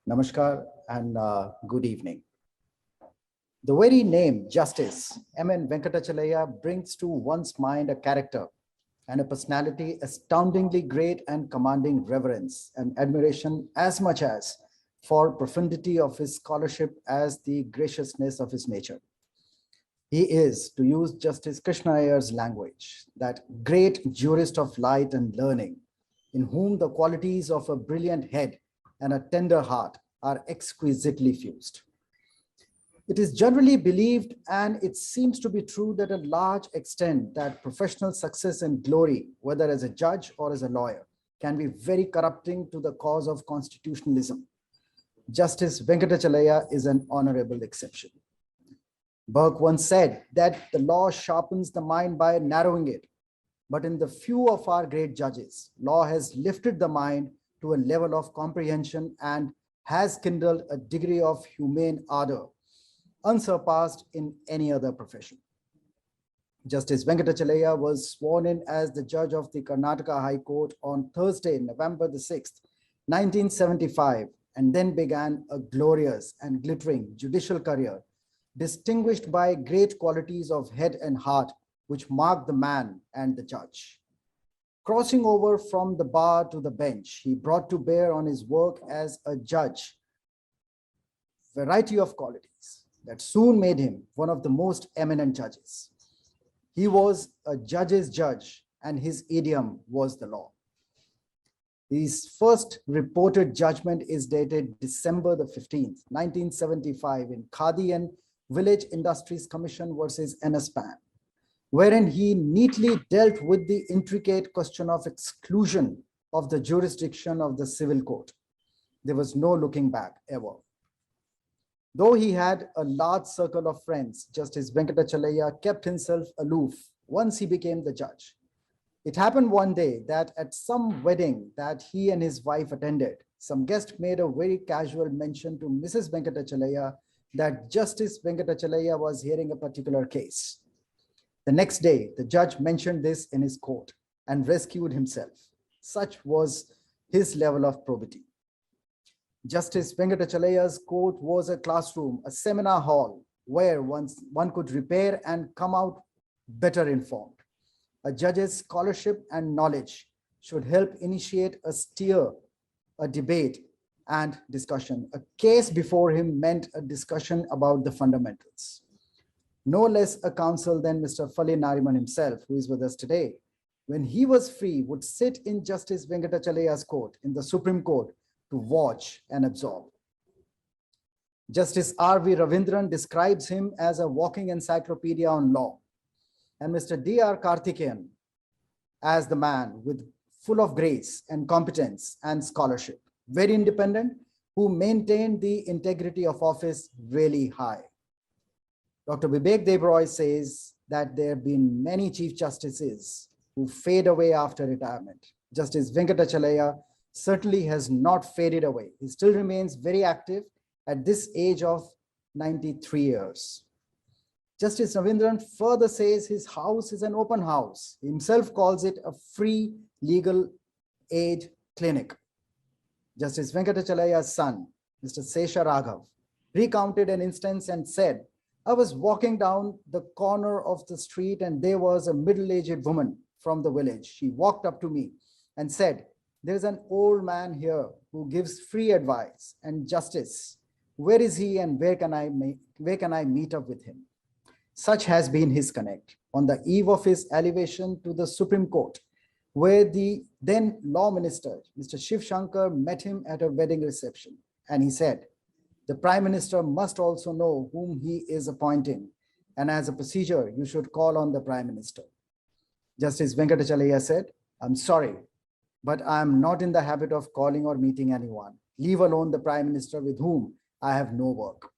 Namaskar and good evening. The very name Justice, Eminent Venkatachaliah, brings to one's mind a character and a personality astoundingly great and commanding reverence and admiration as much as for profundity of his scholarship as the graciousness of his nature. He is, to use Justice Krishna Iyer's language, that great jurist of light and learning, in whom the qualities of a brilliant head and a tender heart are exquisitely fused. It is generally believed, and it seems to be true, that a large extent that professional success and glory, whether as a judge or as a lawyer, can be very corrupting to the cause of constitutionalism. Justice Venkatachaliah is an honorable exception. Burke once said that the law sharpens the mind by narrowing it, but in the few of our great judges, law has lifted the mind to a level of comprehension and has kindled a degree of humane ardor unsurpassed in any other profession. Justice Venkatachaliah was sworn in as the judge of the Karnataka High Court on Thursday, November the 6th, 1975, and then began a glorious and glittering judicial career, distinguished by great qualities of head and heart, which mark the man and the judge. Crossing over from the bar to the bench, he brought to bear on his work as a judge variety of qualities that soon made him one of the most eminent judges. He was a judge's judge, and his idiom was the law. His first reported judgment is dated December the 15th, 1975, in Khadi and Village Industries Commission versus NSPAN, wherein he neatly dealt with the intricate question of exclusion of the jurisdiction of the civil court. There was no looking back ever. Though he had a large circle of friends, Justice Venkatachaliah kept himself aloof once he became the judge. It happened one day that at some wedding that he and his wife attended, some guest made a very casual mention to Mrs. Venkatachaliah that Justice Venkatachaliah was hearing a particular case. The next day, the judge mentioned this in his court and rescued himself. Such was his level of probity. Justice Venkatachaliah's court was a classroom, a seminar hall, where one could repair and come out better informed. A judge's scholarship and knowledge should help initiate a steer, a debate and discussion. A case before him meant a discussion about the fundamentals. No less a counsel than Mr. Fali Nariman himself, who is with us today, when he was free, would sit in Justice Venkatachaliah's court in the Supreme Court to watch and absorb. Justice R.V. Ravindran describes him as a walking encyclopedia on law, and Mr. D.R. Karthikeyan as the man with full of grace and competence and scholarship, very independent, who maintained the integrity of office really high. Dr. Vivek Debroy says that there have been many Chief Justices who fade away after retirement. Justice Venkatachaliah certainly has not faded away. He still remains very active at this age of 93 years. Justice Ravindran further says his house is an open house. He himself calls it a free legal aid clinic. Justice Venkatachaliah's son, Mr. Sesha Raghav, recounted an instance and said, "I was walking down the corner of the street and there was a middle-aged woman from the village. She walked up to me and said, 'There's an old man here who gives free advice and justice. Where is he and where can I meet up with him?' Such has been his connect. On the eve of his elevation to the Supreme Court, where the then law minister, Mr. Shiv Shankar, met him at a wedding reception, and he said, 'The Prime Minister must also know whom he is appointing, and as a procedure, you should call on the Prime Minister.' Justice Venkatachaliah said, 'I'm sorry, but I'm not in the habit of calling or meeting anyone, leave alone the Prime Minister with whom I have no work.'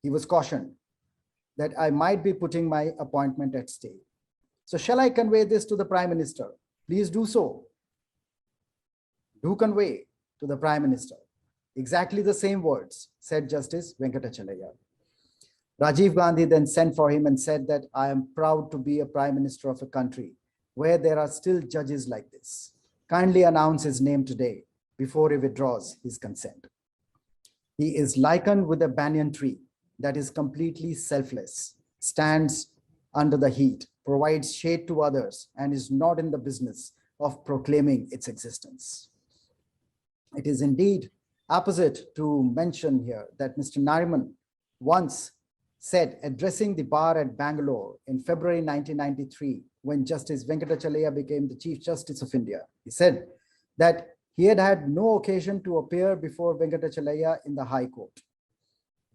He was cautioned that I might be putting my appointment at stake. So shall I convey this to the Prime Minister? Please do so. Do convey to the Prime Minister." Exactly the same words said Justice Venkatachaliah. Rajiv Gandhi then sent for him and said that, "I am proud to be a Prime Minister of a country where there are still judges like this. Kindly announce his name today before he withdraws his consent." He is likened with a banyan tree that is completely selfless, stands under the heat, provides shade to others, and is not in the business of proclaiming its existence. It is indeed apposite to mention here that Mr. Nariman once said, addressing the bar at Bangalore in February 1993, when Justice Venkatachaliah became the Chief Justice of India, he said that he had had no occasion to appear before Venkatachaliah in the High Court.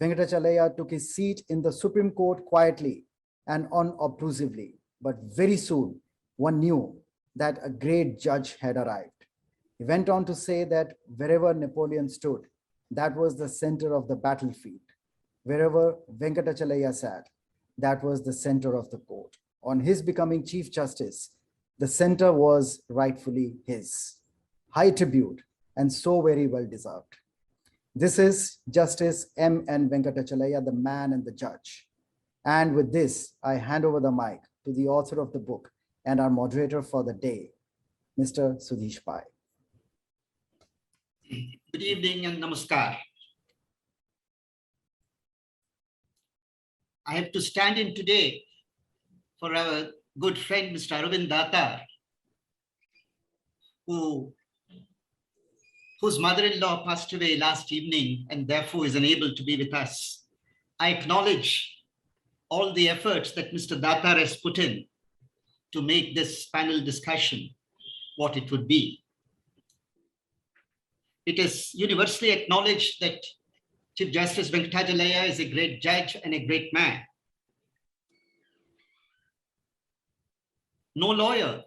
Venkatachaliah took his seat in the Supreme Court quietly and unobtrusively, but very soon one knew that a great judge had arrived. He went on to say that wherever Napoleon stood, that was the center of the battlefield. Wherever Venkatachaliah sat, that was the center of the court. On his becoming Chief Justice, the center was rightfully his. High tribute, and so very well deserved. This is Justice M. N. Venkatachaliah, the man and the judge. And with this, I hand over the mic to the author of the book and our moderator for the day, Mr. Sudhish Pai. Good evening and namaskar. I have to stand in today for our good friend, Mr. Arvind Datar, whose mother-in-law passed away last evening and therefore is unable to be with us. I acknowledge all the efforts that Mr. Datar has put in to make this panel discussion what it would be. It is universally acknowledged that Chief Justice Venkatachaliah is a great judge and a great man. No lawyer,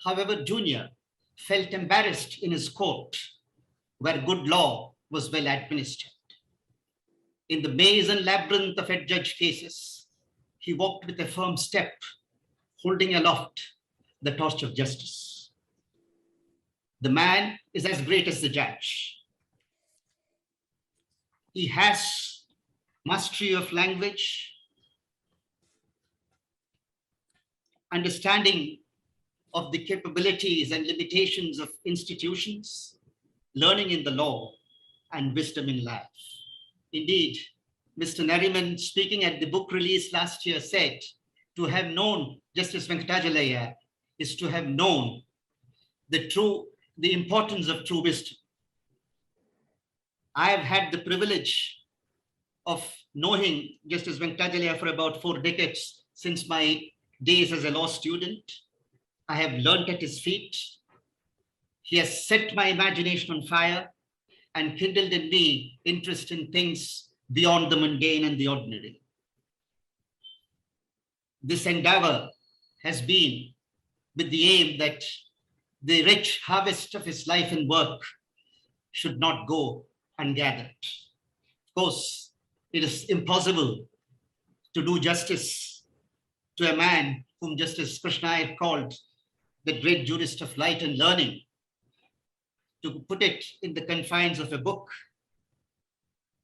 however junior, felt embarrassed in his court where good law was well administered. In the maze and labyrinth of adjudged cases, he walked with a firm step, holding aloft the torch of justice. The man is as great as the judge. He has mastery of language, understanding of the capabilities and limitations of institutions, learning in the law, and wisdom in life. Indeed, Mr. Nariman, speaking at the book release last year, said, to have known Justice Venkatachaliah is to have known the importance of true wisdom. I have had the privilege of knowing Justice Venkatachaliah for about 4 decades since my days as a law student. I have learnt at his feet. He has set my imagination on fire and kindled in me interest in things beyond the mundane and the ordinary. This endeavor has been with the aim that the rich harvest of his life and work should not go ungathered. Of course, it is impossible to do justice to a man whom Justice Krishna called the great jurist of light and learning, to put it in the confines of a book.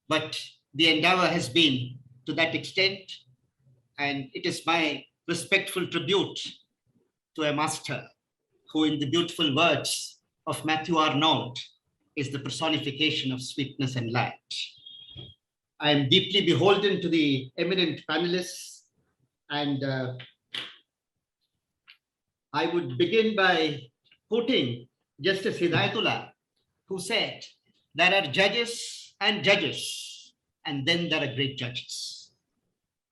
But the endeavor has been to that extent, and it is my respectful tribute to a master who, in the beautiful words of Matthew Arnold, is the personification of sweetness and light. I am deeply beholden to the eminent panelists, and I would begin by quoting Justice Hidayatullah, who said, there are judges and judges, and then there are great judges.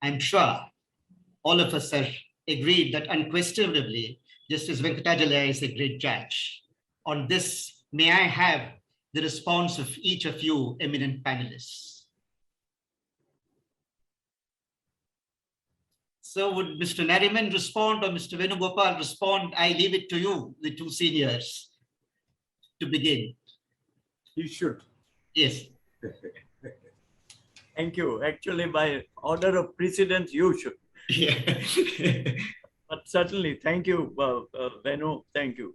I'm sure all of us are agreed that unquestionably, Justice Venkatachaliah is a great judge. On this, may I have the response of each of you eminent panelists. So would Mr. Nariman respond or Mr. Venugopal respond? I leave it to you, the two seniors, to begin. You should. Yes. Thank you. Actually, by order of precedence, you should. Yeah. But certainly, thank you, Venu. Thank you.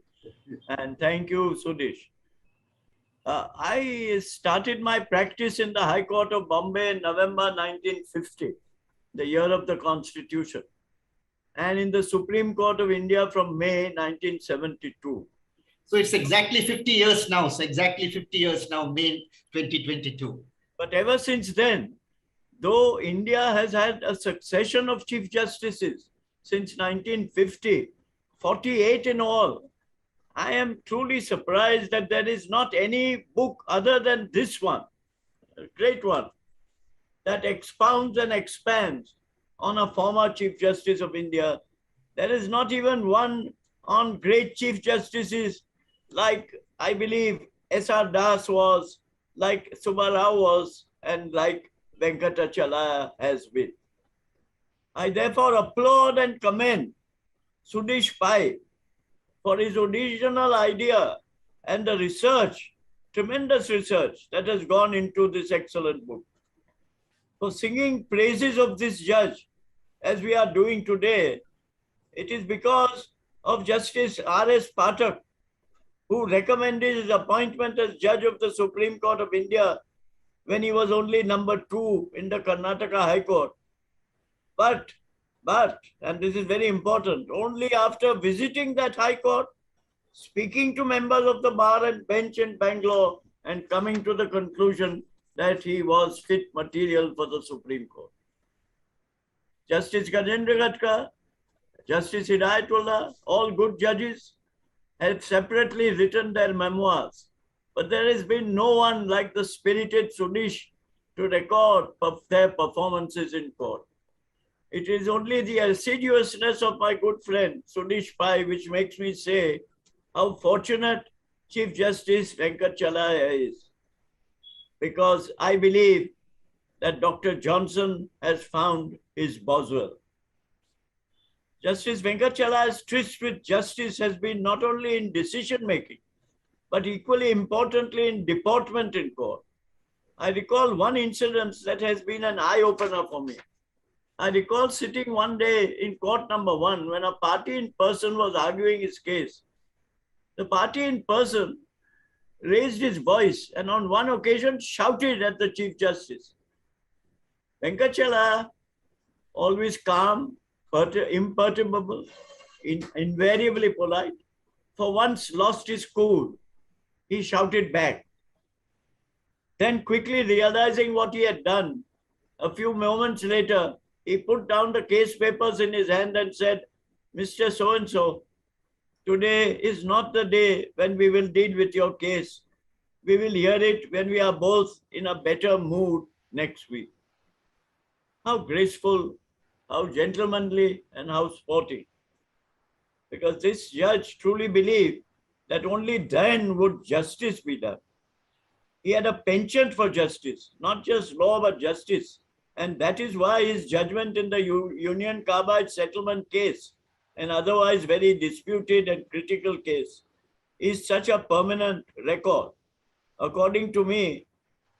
And thank you, Sudhish. I started my practice in the High Court of Bombay in November 1950, the year of the Constitution, and in the Supreme Court of India from May 1972. So it's exactly 50 years now. So exactly 50 years now, May 2022. But ever since then, though India has had a succession of Chief Justices since 1950, 48 in all, I am truly surprised that there is not any book other than this one, a great one, that expounds and expands on a former Chief Justice of India. There is not even one on great Chief Justices like, I believe, S.R. Das was, like Subbarao was, and like Venkatachaliah has been. I therefore applaud and commend Sudhish Pai for his original idea and the research, tremendous research that has gone into this excellent book. For singing praises of this judge, as we are doing today, it is because of Justice R.S. Pathak, who recommended his appointment as judge of the Supreme Court of India when he was only number 2 in the Karnataka High Court. But, and this is very important, only after visiting that High Court, speaking to members of the bar and bench in Bangalore, and coming to the conclusion that he was fit material for the Supreme Court. Justice Gajendra Gatka, Justice Hidayatullah, all good judges, have separately written their memoirs. But there has been no one like the spirited Sudhish to record their performances in court. It is only the assiduousness of my good friend Sudhish Pai which makes me say how fortunate Chief Justice Venkatachaliah is. Because I believe that Dr. Johnson has found his Boswell. Justice Venkatachalaiah's tryst with justice has been not only in decision-making, but equally importantly in deportment in court. I recall one incident that has been an eye-opener for me. I recall sitting one day in court number 1 when a party in person was arguing his case. The party in person raised his voice and on one occasion shouted at the Chief Justice. Venkatachaliah, always calm, imperturbable, invariably polite, for once lost his cool. He shouted back. Then quickly realizing what he had done, a few moments later, he put down the case papers in his hand and said, Mr. So-and-so, today is not the day when we will deal with your case. We will hear it when we are both in a better mood next week. How graceful, how gentlemanly, and how sporting. Because this judge truly believed that only then would justice be done. He had a penchant for justice, not just law, but justice. And that is why his judgment in the Union Carbide settlement case, an otherwise very disputed and critical case, is such a permanent record. According to me,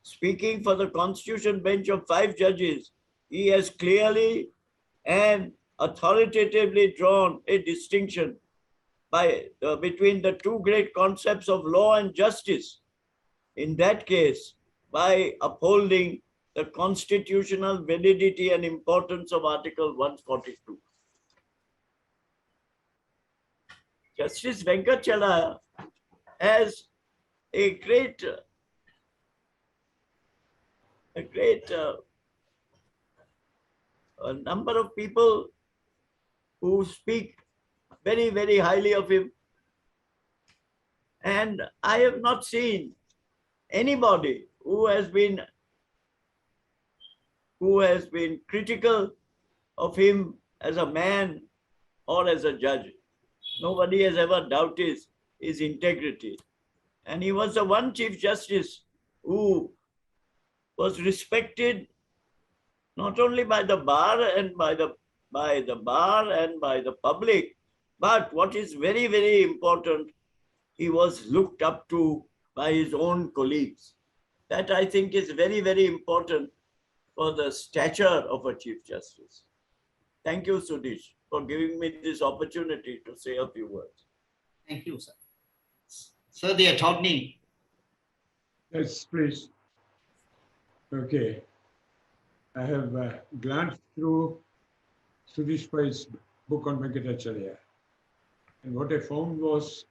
speaking for the Constitution bench of 5 judges, he has clearly and authoritatively drawn a distinction between the two great concepts of law and justice. In that case, by upholding the constitutional validity and importance of Article 142. Justice Venkatachaliah has a great a number of people who speak very, very highly of him. And I have not seen anybody who has been critical of him as a man or as a judge. Nobody has ever doubted his integrity. And he was the one Chief Justice who was respected not only by the bar and by the public, but what is very, very important, he was looked up to by his own colleagues. That I think is very, very important for the stature of a Chief Justice. Thank you, Sudhish, for giving me this opportunity to say a few words. Thank you, sir. Sir, the attorney. Yes, please. Okay. I have glanced through Sudhish Pai's book on Venkatachaliah. And what I found was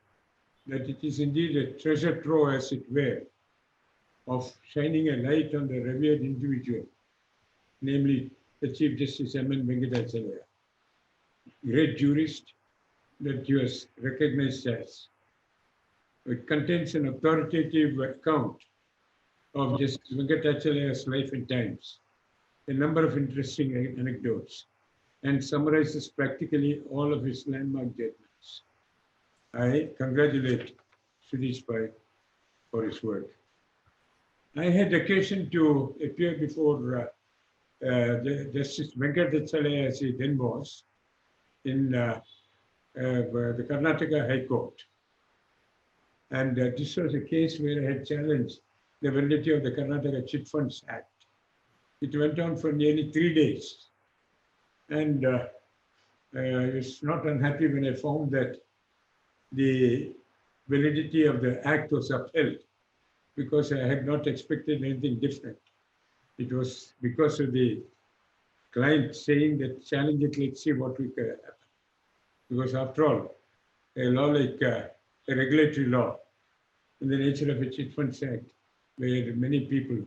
that it is indeed a treasure trove, as it were, of shining a light on the revered individual, namely the Chief Justice Eminent Venkatachaliah, great jurist that he was recognized as. It contains an authoritative account of Justice Venkatachalayah's life and times, a number of interesting anecdotes, and summarizes practically all of his landmark judgments. I congratulate Sudhish for his work. I had occasion to appear before Justice Venkatachaliah, as he then was, in the Karnataka High Court. And this was a case where I had challenged the validity of the Karnataka Chit Funds Act. It went on for nearly 3 days. And I was not unhappy when I found that the validity of the act was upheld, because I had not expected anything different. It was because of the client saying that challenge it, let's see what we can happen. Because after all, a law like a regulatory law in the nature of a Chit Funds Act, where many people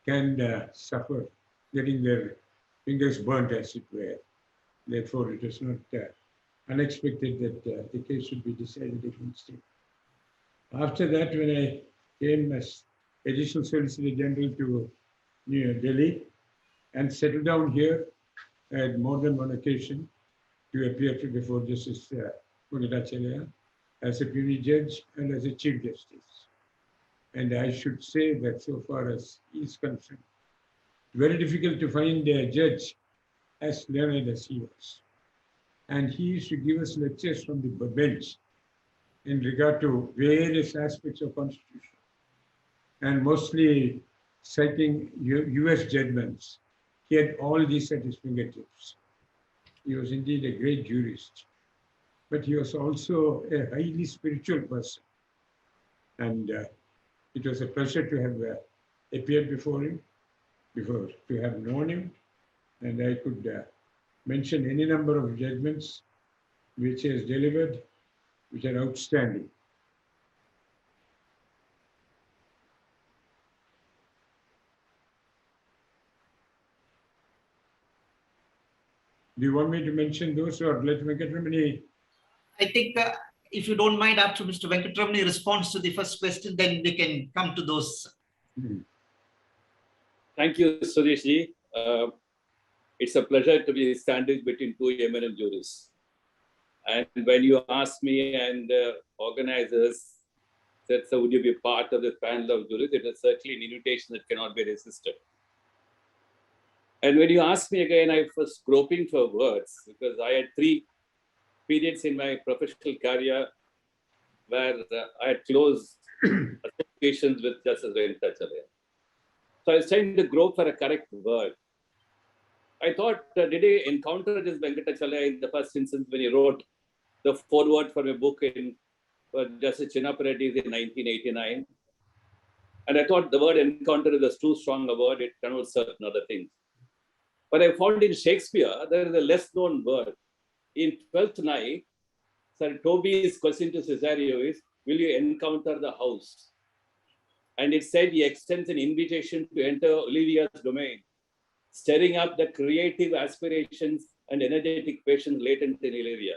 can suffer getting their fingers burnt, as it were. Therefore, it was not unexpected that the case should be decided against him. After that, when I came as Additional Solicitor General to New Delhi and settled down here, I had more than one occasion to appear before Justice Venkatachaliah as a puisne judge and as a Chief Justice. And I should say that so far as he is concerned, very difficult to find a judge as learned as he was. And he used to give us lectures from the bench in regard to various aspects of Constitution, and mostly citing US judgments. He had all these at his fingertips. He was indeed a great jurist, but he was also a highly spiritual person. And it was a pleasure to have appeared before him, to have known him, and I could mention any number of judgments which he has delivered, which are outstanding. Do you want me to mention those, or let Venkataramani? I think if you don't mind, after Mr. Venkataramani responds to the first question, then we can come to those. Thank you, Sudhish ji. It's a pleasure to be standing between two eminent jurists. And when you asked me and organizers said, so would you be part of the panel of jurists, it was certainly an invitation that cannot be resisted. And when you asked me again, I was groping for words, because I had 3 periods in my professional career where I had close associations with Justice Venkatachaliah. So I was trying to grope for a correct word. I thought, did he encounter this Venkatachaliah in the first instance when he wrote the foreword for a book in Justice Chinnappa-Reddy's in 1989? And I thought the word encounter is too strong a word, it connotes certain other things. But I found in Shakespeare, there is a less known word. In 12th Night, Sir Toby's question to Cesario is, will you encounter the house? And it said he extends an invitation to enter Olivia's domain, stirring up the creative aspirations and energetic passions latent in Olivia.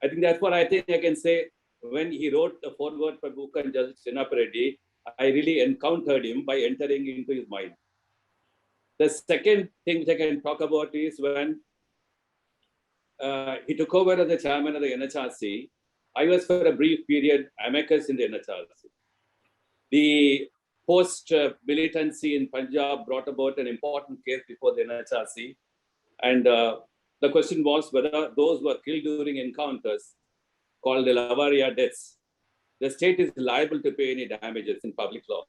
I think that's what I can say. When he wrote the foreword for book on Justice Chinnappa-Reddy, I really encountered him by entering into his mind. The second thing which I can talk about is when he took over as the chairman of the NHRC, I was for a brief period amicus in the NHRC. The post-militancy in Punjab brought about an important case before the NHRC. And the question was whether those who were killed during encounters called the Lavaria deaths, the state is liable to pay any damages in public law.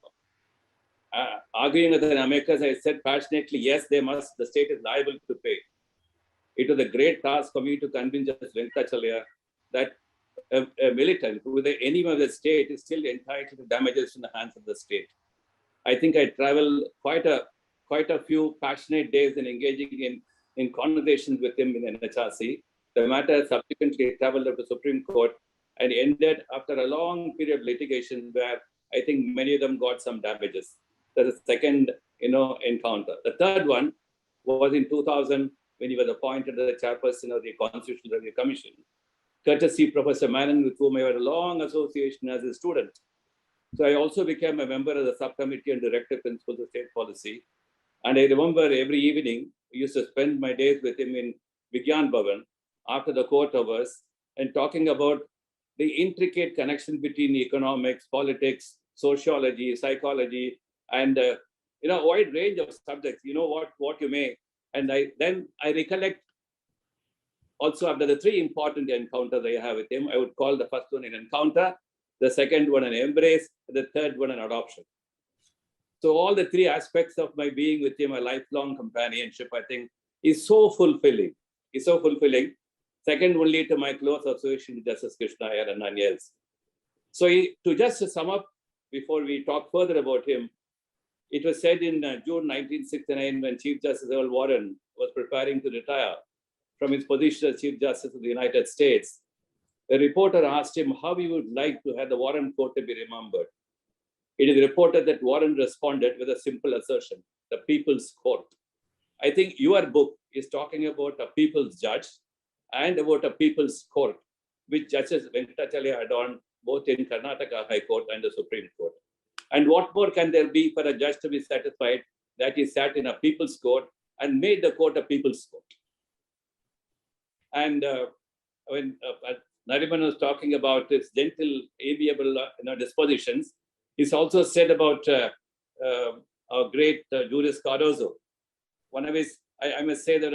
Arguing as an amicus, I said passionately, yes, they must, the state is liable to pay. It was a great task for me to convince Justice Venkatachaliah that a militant who is the enemy of the state is still entitled to damages in the hands of the state. I think I traveled quite a few passionate days in engaging in conversations with him in NHRC. The matter subsequently traveled up to Supreme Court and ended after a long period of litigation where I think many of them got some damages. That's the second, encounter. The third one was in 2000 when he was appointed the chairperson of the Constitutional Review Commission, courtesy Professor Manon, with whom I had a long association as a student. So I also became a member of the subcommittee and director principles of state policy. And I remember every evening, I used to spend my days with him in Vigyan Bhavan after the court hours and talking about the intricate connection between economics, politics, sociology, psychology, and a wide range of subjects. You know what you may. And then I recollect also after the three important encounters I have with him, I would call the first one an encounter, the second one an embrace, the third one an adoption. So all the three aspects of my being with him, a lifelong companionship, I think, is so fulfilling. It's so fulfilling. Second only to my close association with Justice Krishna Iyer and none else. So to just sum up, before we talk further about him, it was said in June 1969 when Chief Justice Earl Warren was preparing to retire from his position as Chief Justice of the United States. A reporter asked him how he would like to have the Warren Court to be remembered. It is reported that Warren responded with a simple assertion, the People's Court. I think your book is talking about a people's judge and about a people's court, which Justice Venkatachaliah adorned both in Karnataka High Court and the Supreme Court. And what more can there be for a judge to be satisfied that he sat in a people's court and made the court a people's court? And when Nariman was talking about his gentle, amiable dispositions, he's also said about our great jurist Cardozo. One of his, I must say that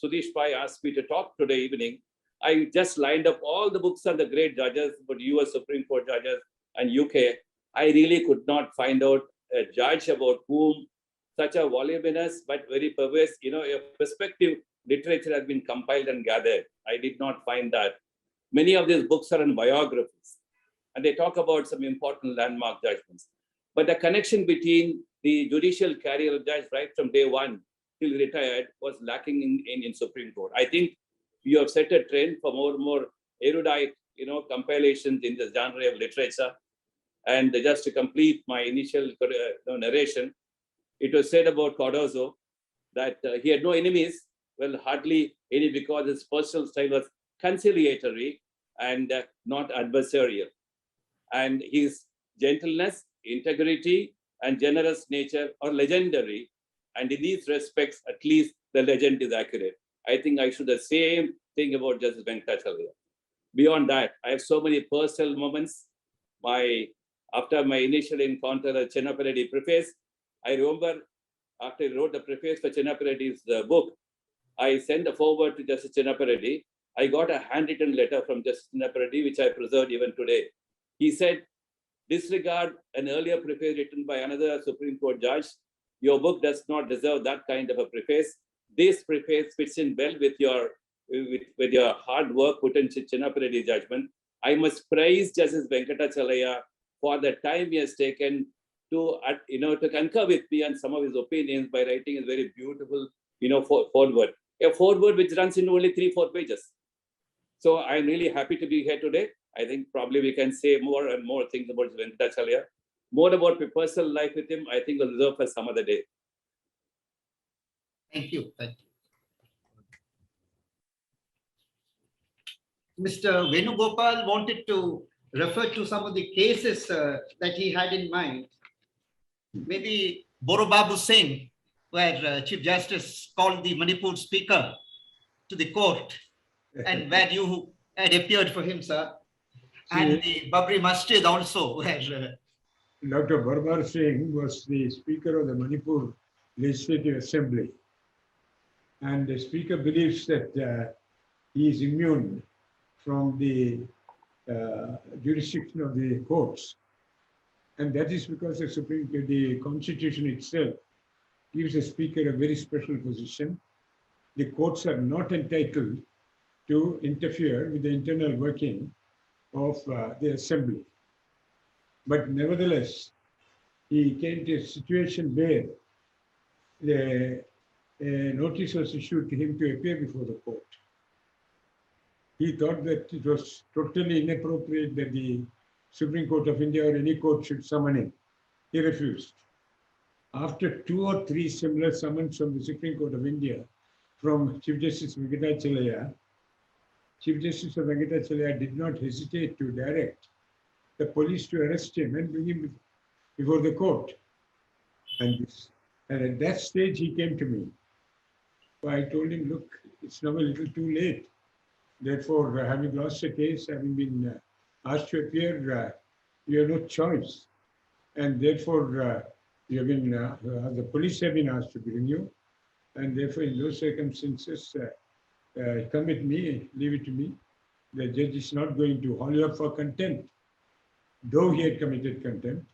Sudhish Pai asked me to talk today evening. I just lined up all the books on the great judges, but US Supreme Court judges and UK. I really could not find out a judge about whom such a voluminous but very perverse, a perspective literature has been compiled and gathered. I did not find that. Many of these books are in biographies, and they talk about some important landmark judgments. But the connection between the judicial career of judge right from day one till retired was lacking in Supreme Court. I think you have set a trend for more and more erudite, compilations in the genre of literature. And just to complete my initial narration, it was said about Cardozo that he had no enemies, well, hardly any, because his personal style was conciliatory and not adversarial. And his gentleness, integrity, and generous nature are legendary. And in these respects, at least the legend is accurate. I think I should the same thing about Justice Venkatachaliah. Beyond that, I have so many personal moments. After my initial encounter at Chinnappa preface, I remember after I wrote the preface for Chinnappa Reddy's book, I sent a forward to Justice Chinnappa Reddy. I got a handwritten letter from Justice Chinnappa Reddy, which I preserved even today. He said, disregard an earlier preface written by another Supreme Court judge. Your book does not deserve that kind of a preface. This preface fits in well with your hard work put in Chinnappa Reddy's judgment. I must praise Justice Venkatachaliah for the time he has taken to concur with me on some of his opinions by writing a very beautiful, foreword. A foreword which runs into only 3-4 pages. So I'm really happy to be here today. I think probably we can say more and more things about Venkatachaliah. More about my personal life with him, I think we'll reserve for some other day. Thank you. Thank you. Mr. Venugopal wanted to refer to some of the cases that he had in mind. Maybe Borobabu Singh, where Chief Justice called the Manipur speaker to the court, and where you had appeared for him, sir. And the Babri Masjid also, where Dr. Barbar Singh was the Speaker of the Manipur Legislative Assembly. And the Speaker believes that he is immune from the jurisdiction of the courts. And that is because the Constitution itself gives the Speaker a very special position. The courts are not entitled to interfere with the internal working of the Assembly. But nevertheless, he came to a situation where a notice was issued to him to appear before the court. He thought that it was totally inappropriate that the Supreme Court of India or any court should summon him. He refused. after 2 or 3 similar summons from the Supreme Court of India, from Chief Justice Venkatachaliah, Chief Justice of Venkatachaliah did not hesitate to direct the police to arrest him and bring him before the court. And at that stage, he came to me. So I told him, look, it's now a little too late. Therefore, having lost a case, having been asked to appear, you have no choice. And therefore, you have been, the police have been asked to bring you. And therefore, in those circumstances, come with me, leave it to me. The judge is not going to haul you up for contempt, though he had committed contempt.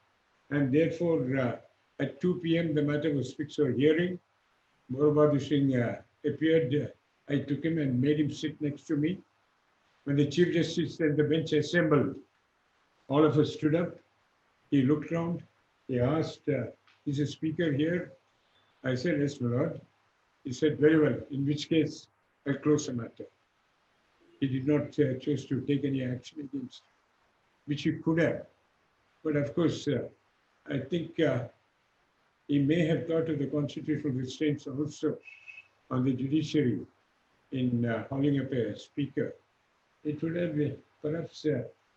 And therefore, at 2 p.m., the matter was fixed for hearing. Bhadur Singh appeared. I took him and made him sit next to me. When the Chief Justice and the bench assembled, all of us stood up. He looked round. He asked, is the speaker here? I said, yes, my lord. He said, very well, in which case I'll close the matter. He did not choose to take any action against, which he could have. But of course, I think he may have thought of the constitutional restraints also on the judiciary in hauling up a speaker. It would have perhaps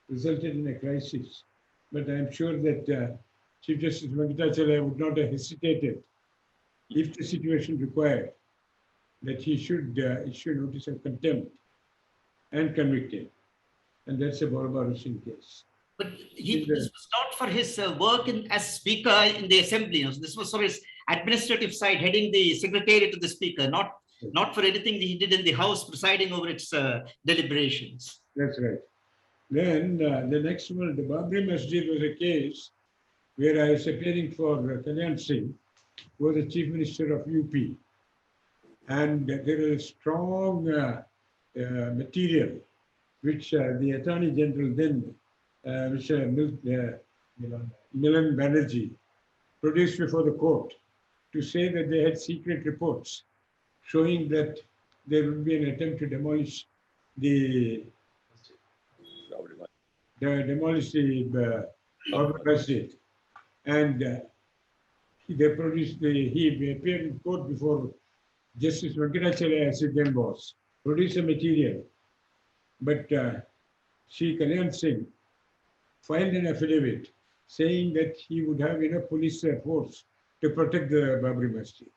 resulted in a crisis. But I'm sure that Chief Justice Venkatachaliah would not have hesitated if the situation required that he should issue notice of contempt and convict him. And that's a Bhadur Singh case. But this was not for his work as speaker in the assembly. This was for his administrative side, heading the secretariat to the speaker, not for anything he did in the house, presiding over its deliberations. That's right. Then the next one, the Babri Masjid, was a case where I was appearing for Kalyan Singh, who was the Chief Minister of UP. And there is strong material which the Attorney General then, Milan Banerjee, produced before the court to say that they had secret reports showing that there would be an attempt to demolish the masjid. And they produced he appeared in court before Justice Venkatachaliah, as it then was, produced the material. But Shri Kalyan Singh filed an affidavit saying that he would have enough police force to protect the Babri Masjid.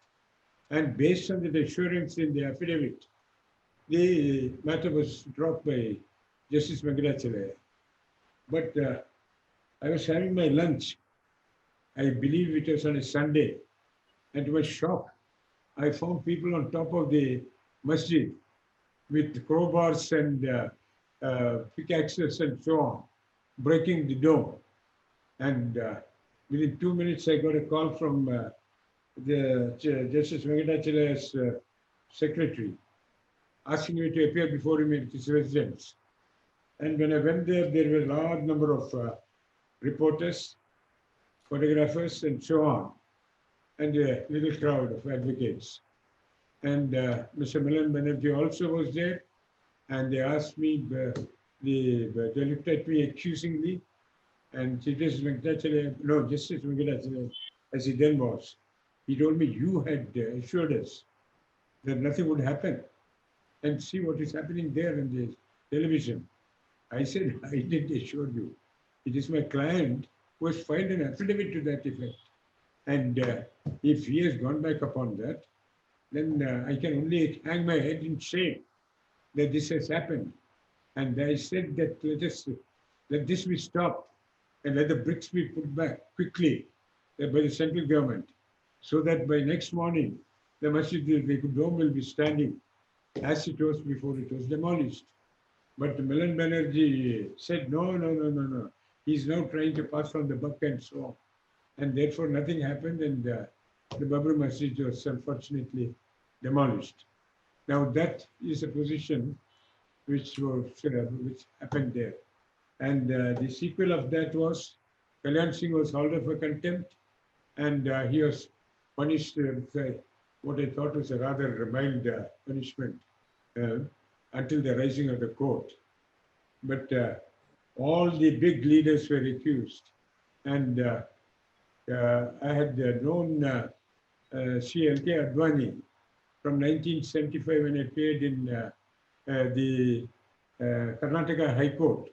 And based on the assurance in the affidavit, the matter was dropped by Justice Venkatachaliah. But I was having my lunch. I believe it was on a Sunday. And to my shock, I found people on top of the masjid with crowbars and pickaxes and so on, breaking the dome. And within 2 minutes, I got a call from the Justice Venkatachalaiah's secretary, asking me to appear before him at his residence. And when I went there, there were a large number of reporters, photographers, and so on, and a little crowd of advocates. And Mr. Milan Banerjee also was there, and they asked me, they looked at me accusingly, and Justice Venkatachaliah, as he then was, he told me, you had assured us that nothing would happen. And see what is happening there in the television. I said, I did assure you. It is my client who has filed an affidavit to that effect. And if he has gone back upon that, then I can only hang my head in shame that this has happened. And I said that let this be stopped and let the bricks be put back quickly by the central government, so that by next morning, the masjid, the dome will be standing as it was before it was demolished. But Milan Banerjee said, no. He's now trying to pass on the buck and so on. And therefore nothing happened, and the Babri Masjid was unfortunately demolished. Now that is a position which happened there. And the sequel of that was Kalyan Singh was hauled up for contempt, and he was punished with what I thought was a rather mild punishment until the rising of the court. But all the big leaders were accused, and I had known Sri L.K. Advani from 1975 when I appeared in the Karnataka High Court,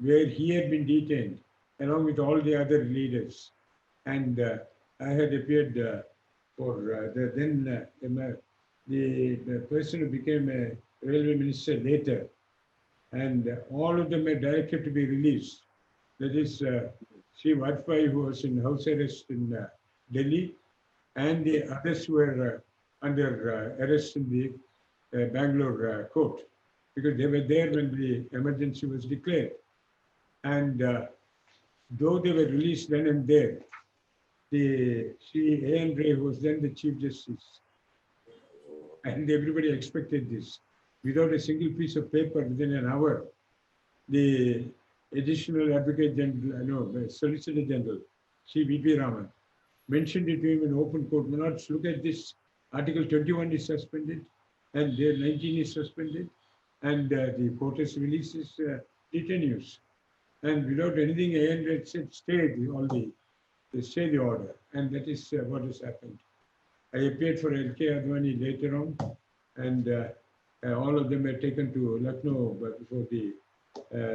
where he had been detained along with all the other leaders. And I had appeared for the person who became a railway minister later. And all of them were directed to be released. That is Sri Vajpayee, who was in house arrest in Delhi, and the others who were under arrest in the Bangalore court, because they were there when the emergency was declared. And though they were released then and there, the Sri A.N. Ray, who was then the Chief Justice, and everybody expected this. Without a single piece of paper, within an hour, the additional Advocate General, Solicitor General, Sri V.P. Raman, mentioned it to him in open court. Manoj, look at this. Article 21 is suspended, and 19 is suspended, and the court has released his detainees. And without anything, A.N. Ray said, stay the order, and that is what has happened. I appeared for L.K. Advani later on, and all of them were taken to Lucknow before the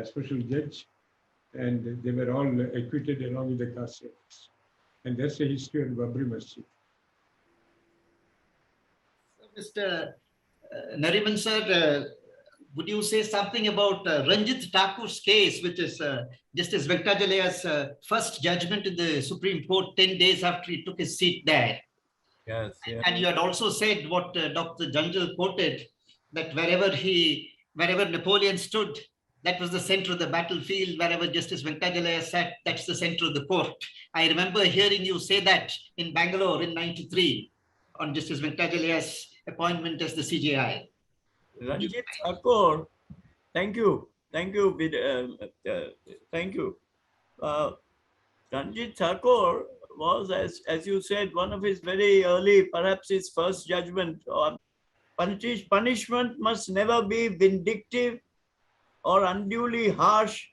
special judge, and they were all acquitted along with the caskets. And that's the history of Babri Masjid. Mr. Nariman sir, would you say something about Ranjit Thakur's case, which is Justice Venkatachalya's first judgment in the Supreme Court 10 days after he took his seat there? Yes, yes. And you had also said what Dr. Janjal quoted, that wherever Napoleon stood, that was the center of the battlefield. Wherever Justice Venkatachalaya sat, that's the center of the court. I remember hearing you say that in Bangalore in '93 on Justice Venkatachalya's appointment as the CJI. Ranjit Thakur, thank you. Thank you. Ranjit Thakur was, as you said, one of his very early, perhaps his first judgment. Punishment must never be vindictive or unduly harsh,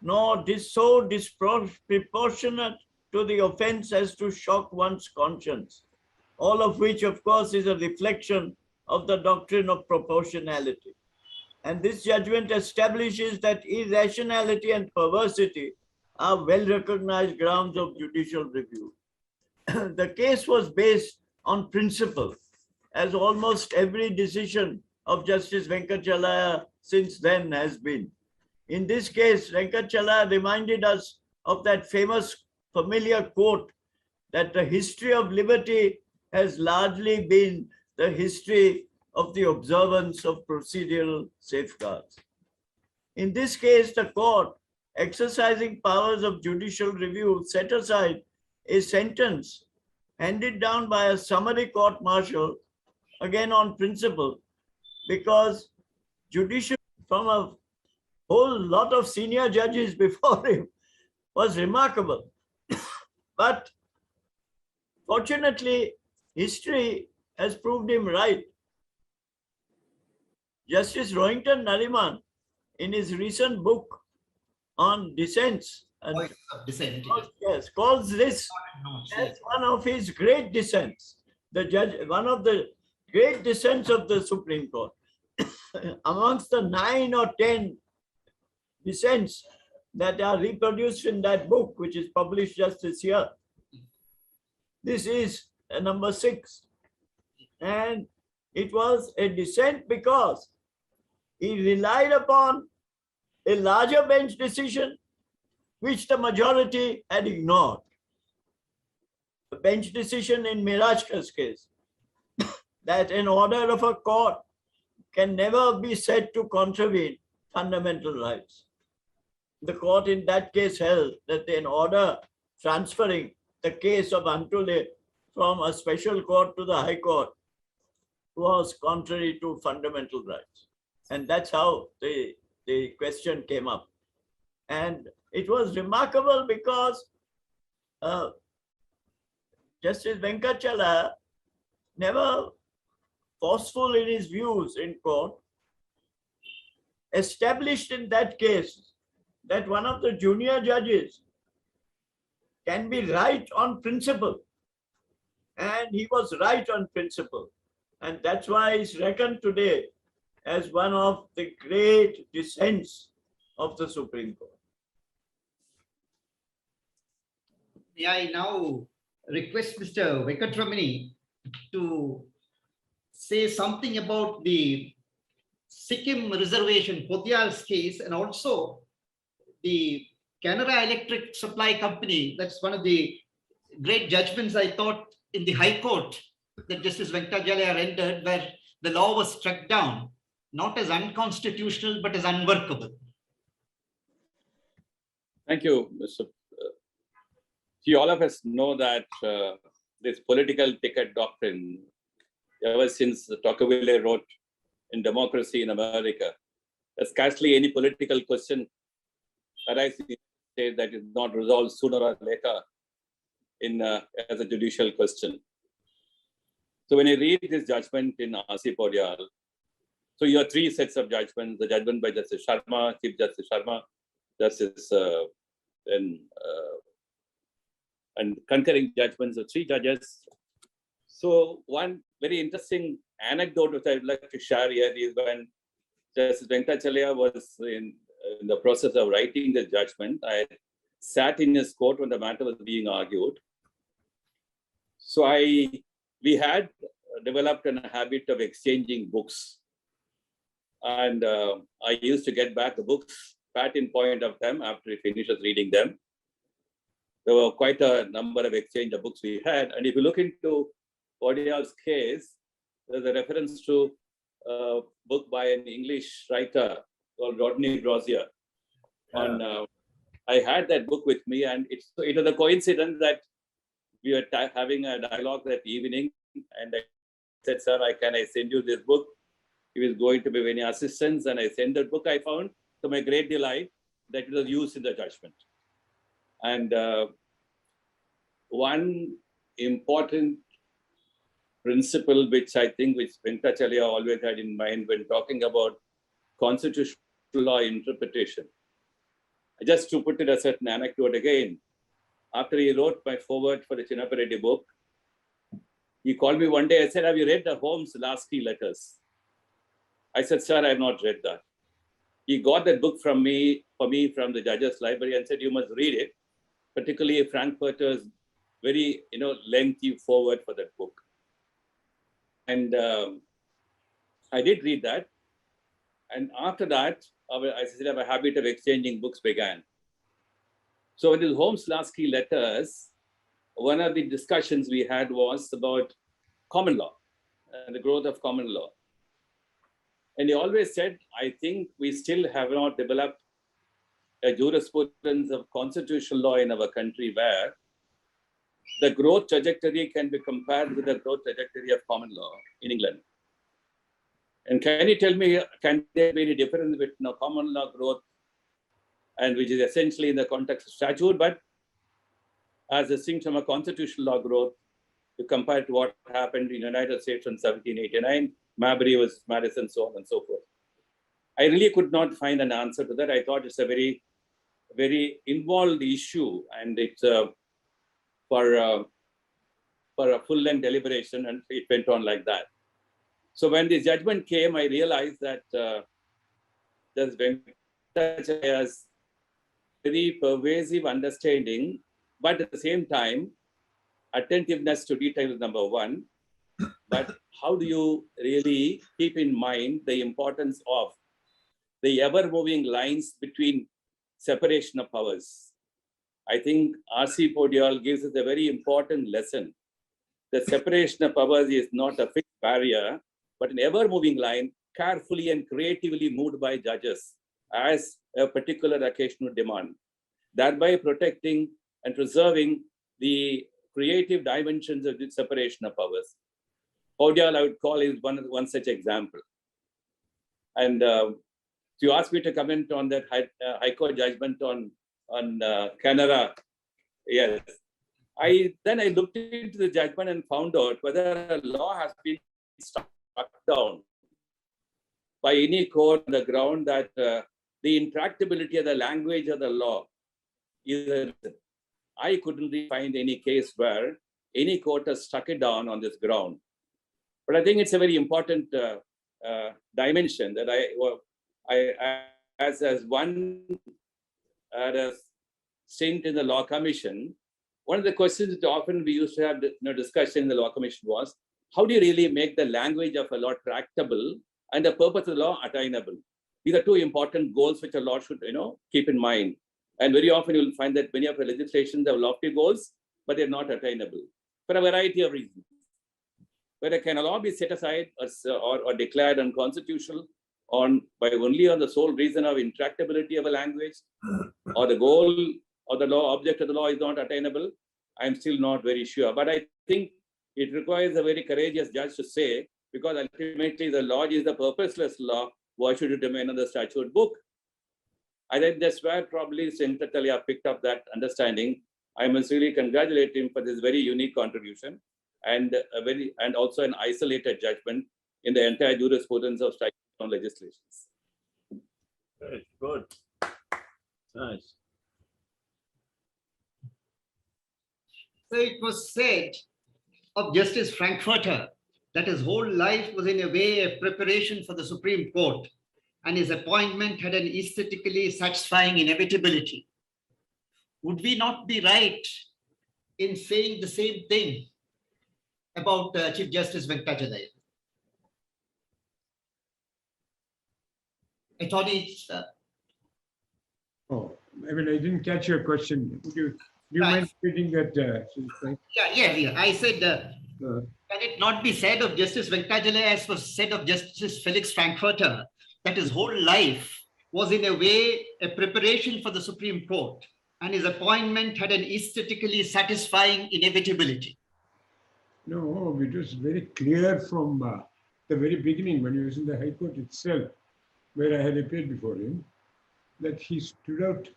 nor so disproportionate to the offense as to shock one's conscience. All of which, of course, is a reflection of the doctrine of proportionality. And this judgment establishes that irrationality and perversity are well-recognized grounds of judicial review. The case was based on principle, as almost every decision of Justice Venkatachalaya since then has been. In this case, Venkatachalaya reminded us of that famous familiar quote that the history of liberty has largely been the history of the observance of procedural safeguards. In this case, the court, exercising powers of judicial review, set aside a sentence handed down by a summary court-martial, again on principle, because judicial from a whole lot of senior judges before him was remarkable. But fortunately, history has proved him right. Justice Rohinton Nariman, in his recent book on dissents, Voice of dissent. yes, calls this as one of his great dissents. The judge, one of the great dissents of the Supreme Court. Amongst the 9 or 10 dissents that are reproduced in that book, which is published just this year, this is number 6. And it was a dissent because he relied upon a larger bench decision which the majority had ignored. The bench decision in Mirajka's case, that an order of a court can never be said to contravene fundamental rights. The court in that case held that an order transferring the case of Antule from a special court to the High Court was contrary to fundamental rights. And that's how the question came up. And it was remarkable because Justice Venkatachalaya, never forceful in his views in court, established in that case that one of the junior judges can be right on principle. And he was right on principle. And that's why he's reckoned today as one of the great dissents of the Supreme Court. May I now request Mr. Venkataramani to say something about the Sikkim reservation, Podial's case, and also the Canara Electric Supply Company. That's one of the great judgments, I thought, in the High Court that Justice Venkatachaliah rendered, where the law was struck down, not as unconstitutional, but as unworkable. Thank you, Mr. See, all of us know that this political ticket doctrine, ever since Tocqueville wrote in Democracy in America, there's scarcely any political question arises in the state that is not resolved sooner or later in as a judicial question. So when you read this judgment in R.C. Podial, so you have three sets of judgments: the judgment by Justice Sharma, Chief Justice Sharma, Justice and concurring judgments of three judges. So one very interesting anecdote which I would like to share here is when Justice Venkatachaliah was in the process of writing the judgment, I sat in his court when the matter was being argued. So we had developed a habit of exchanging books. And I used to get back the books pat in point of time after he finishes reading them. There were quite a number of exchange of books we had. And if you look into Podial's case, there's a reference to a book by an English writer called Rodney Brosier. I had that book with me, and it was a coincidence that we were having a dialogue that evening, and I said, "Sir, can I send you this book?" He was going to be any assistance, and I sent the book. I found, to my great delight, that it was used in the judgment. And one important principle which I think which Venkatachaliah always had in mind when talking about constitutional law interpretation. Just to put it a certain anecdote again, after he wrote my foreword for the Chinnappa book, he called me one day. I said, "Have you read the Holmes' last 3 letters?" I said, "Sir, I have not read that." He got that book for me from the judge's library and said, "You must read it," particularly Frankfurter's very lengthy foreword for that book. And I did read that. And after that, I said, a habit of exchanging books began. So in his Holmes-Lasky letters, one of the discussions we had was about common law and the growth of common law. And he always said, "I think we still have not developed a jurisprudence of constitutional law in our country where the growth trajectory can be compared with the growth trajectory of common law in England. And can you tell me, can there be any difference between common law growth, and which is essentially in the context of statute, but as distinct from a constitutional law growth, to compare to what happened in the United States in 1789, Marbury was Madison, so on and so forth?" I really could not find an answer to that. I thought it's a very, very involved issue, and it's for a full-length deliberation, and it went on like that. So when this judgment came, I realized that there's Venkatachaliah's very pervasive understanding, but at the same time, attentiveness to detail is number one. But how do you really keep in mind the importance of the ever-moving lines between separation of powers? I think R.C. Podial gives us a very important lesson. The separation of powers is not a fixed barrier, but an ever-moving line, carefully and creatively moved by judges as a particular occasion would demand, thereby protecting and preserving the creative dimensions of the separation of powers. Podial, I would call, is one such example. And if you ask me to comment on that High Court judgment on Canara, yes. Then I looked into the judgment and found out whether a law has been struck down by any court on the ground that the intractability of the language of the law is a reason. I couldn't really find any case where any court has struck it down on this ground. But I think it's a very important dimension that as one stint in the Law Commission, one of the questions that often we used to have discussion in the Law Commission was, how do you really make the language of a law tractable and the purpose of the law attainable? These are two important goals which a law should keep in mind. And very often you'll find that many of the legislations have lofty goals, but they're not attainable for a variety of reasons. Whether can a law be set aside or declared unconstitutional by only on the sole reason of intractability of a language, or the goal or the law object of the law is not attainable, I'm still not very sure. But I think it requires a very courageous judge to say, because ultimately the law is the purposeless law, why should it remain on the statute book? I think that's where probably Venkatachaliah picked up that understanding. I must really congratulate him for this very unique contribution and also an isolated judgment in the entire jurisprudence of striking down legislations. Very good. Nice. So it was said of Justice Frankfurter that his whole life was in a way a preparation for the Supreme Court, and his appointment had an aesthetically satisfying inevitability. Would we not be right in saying the same thing about Chief Justice Venkatachaliah? Attorney, Oh, I mean, I didn't catch your question. Do you mind repeating that? Yeah. I said, can it not be said of Justice Venkatachaliah as was said of Justice Felix Frankfurter, that his whole life was in a way a preparation for the Supreme Court, and his appointment had an aesthetically satisfying inevitability? No, it was very clear from the very beginning when he was in the High Court itself, where I had appeared before him, that he stood out